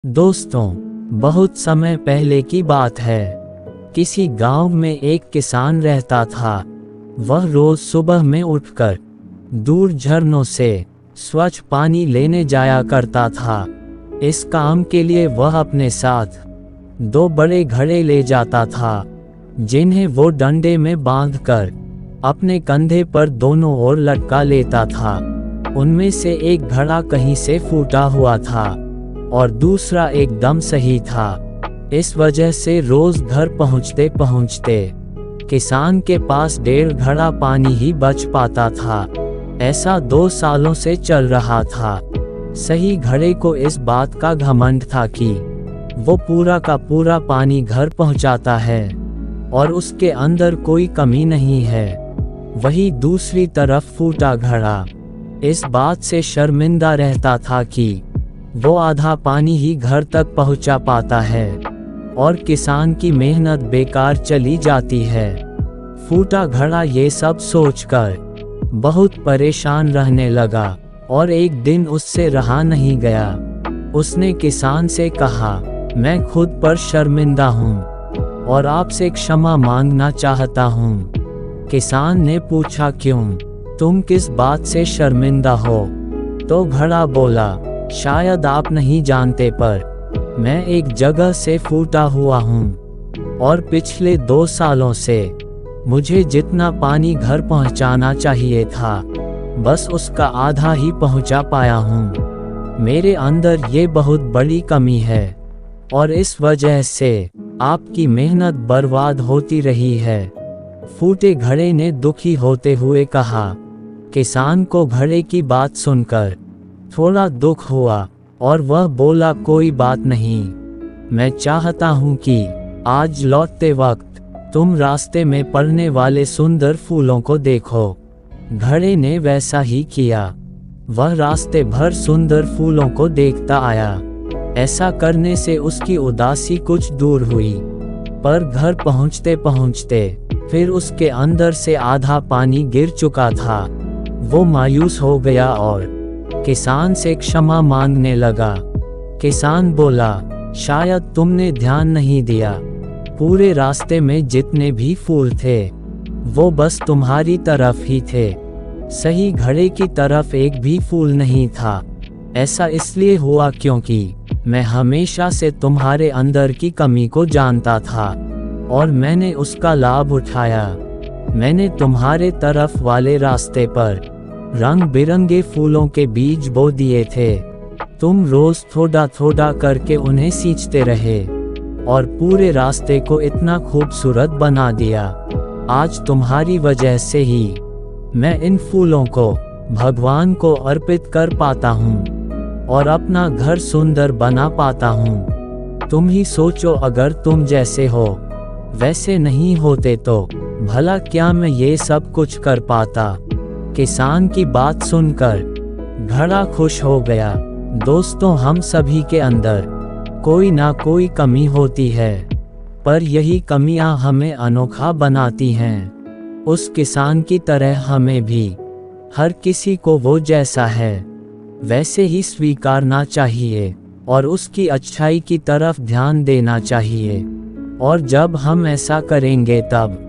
दोस्तों, बहुत समय पहले की बात है। किसी गांव में एक किसान रहता था। वह रोज सुबह में उठकर दूर झरनों से स्वच्छ पानी लेने जाया करता था। इस काम के लिए वह अपने साथ 2 बड़े घड़े ले जाता था, जिन्हें वो डंडे में बांधकर अपने कंधे पर दोनों ओर लटका लेता था। उनमें से एक घड़ा कहीं से फूटा हुआ था और दूसरा एकदम सही था। इस वजह से रोज घर पहुंचते पहुंचते किसान के पास 1.5 घड़ा पानी ही बच पाता था। ऐसा 2 सालों से चल रहा था। सही घड़े को इस बात का घमंड था कि वो पूरा का पूरा पानी घर पहुंचाता है और उसके अंदर कोई कमी नहीं है। वही दूसरी तरफ फूटा घड़ा इस बात से शर्मिंदा रहता था कि वो आधा पानी ही घर तक पहुंचा पाता है और किसान की मेहनत बेकार चली जाती है। फूटा घड़ा ये सब सोचकर बहुत परेशान रहने लगा और एक दिन उससे रहा नहीं गया। उसने किसान से कहा, मैं खुद पर शर्मिंदा हूँ और आपसे क्षमा मांगना चाहता हूँ। किसान ने पूछा, क्यों? तुम किस बात से शर्मिंदा हो? तो घड़ा बोला, शायद आप नहीं जानते, पर मैं एक जगह से फूटा हुआ हूँ और पिछले 2 सालों से मुझे जितना पानी घर पहुँचाना चाहिए था, बस उसका आधा ही पहुँचा पाया हूँ। मेरे अंदर ये बहुत बड़ी कमी है और इस वजह से आपकी मेहनत बर्बाद होती रही है। फूटे घड़े ने दुखी होते हुए कहा। किसान को घड़े की बात सुनकर थोड़ा दुख हुआ और वह बोला, कोई बात नहीं, मैं चाहता हूँ कि आज लौटते वक्त तुम रास्ते में पड़ने वाले सुंदर फूलों को देखो। घड़े ने वैसा ही किया। वह रास्ते भर सुंदर फूलों को देखता आया। ऐसा करने से उसकी उदासी कुछ दूर हुई, पर घर पहुँचते पहुँचते फिर उसके अंदर से आधा पानी गिर चुका था। वो मायूस हो गया और किसान से क्षमा मांगने लगा। किसान बोला, शायद तुमने ध्यान नहीं दिया। पूरे रास्ते में जितने भी फूल थे वो बस तुम्हारी तरफ ही थे। सही घड़े की तरफ एक भी फूल नहीं था। ऐसा इसलिए हुआ क्योंकि मैं हमेशा से तुम्हारे अंदर की कमी को जानता था और मैंने उसका लाभ उठाया। मैंने तुम्हारे तरफ वाले रास्ते पर रंग बिरंगे फूलों के बीज बो दिए थे। तुम रोज थोड़ा थोड़ा करके उन्हें सींचते रहे और पूरे रास्ते को इतना खूबसूरत बना दिया। आज तुम्हारी वजह से ही मैं इन फूलों को भगवान को अर्पित कर पाता हूँ और अपना घर सुंदर बना पाता हूँ। तुम ही सोचो, अगर तुम जैसे हो वैसे नहीं होते तो भला क्या मैं ये सब कुछ कर पाता। किसान की बात सुनकर घड़ा खुश हो गया। दोस्तों, हम सभी के अंदर कोई ना कोई कमी होती है, पर यही कमियां हमें अनोखा बनाती हैं। उस किसान की तरह हमें भी हर किसी को वो जैसा है वैसे ही स्वीकारना चाहिए और उसकी अच्छाई की तरफ ध्यान देना चाहिए। और जब हम ऐसा करेंगे तब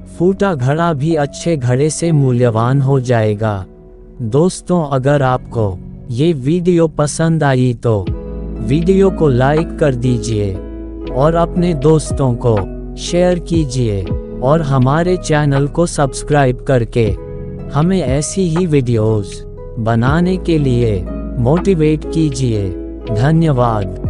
फूटा घड़ा भी अच्छे घड़े से मूल्यवान हो जाएगा। दोस्तों, अगर आपको ये वीडियो पसंद आई तो वीडियो को लाइक कर दीजिए और अपने दोस्तों को शेयर कीजिए और हमारे चैनल को सब्सक्राइब करके हमें ऐसी ही वीडियोस बनाने के लिए मोटिवेट कीजिए। धन्यवाद।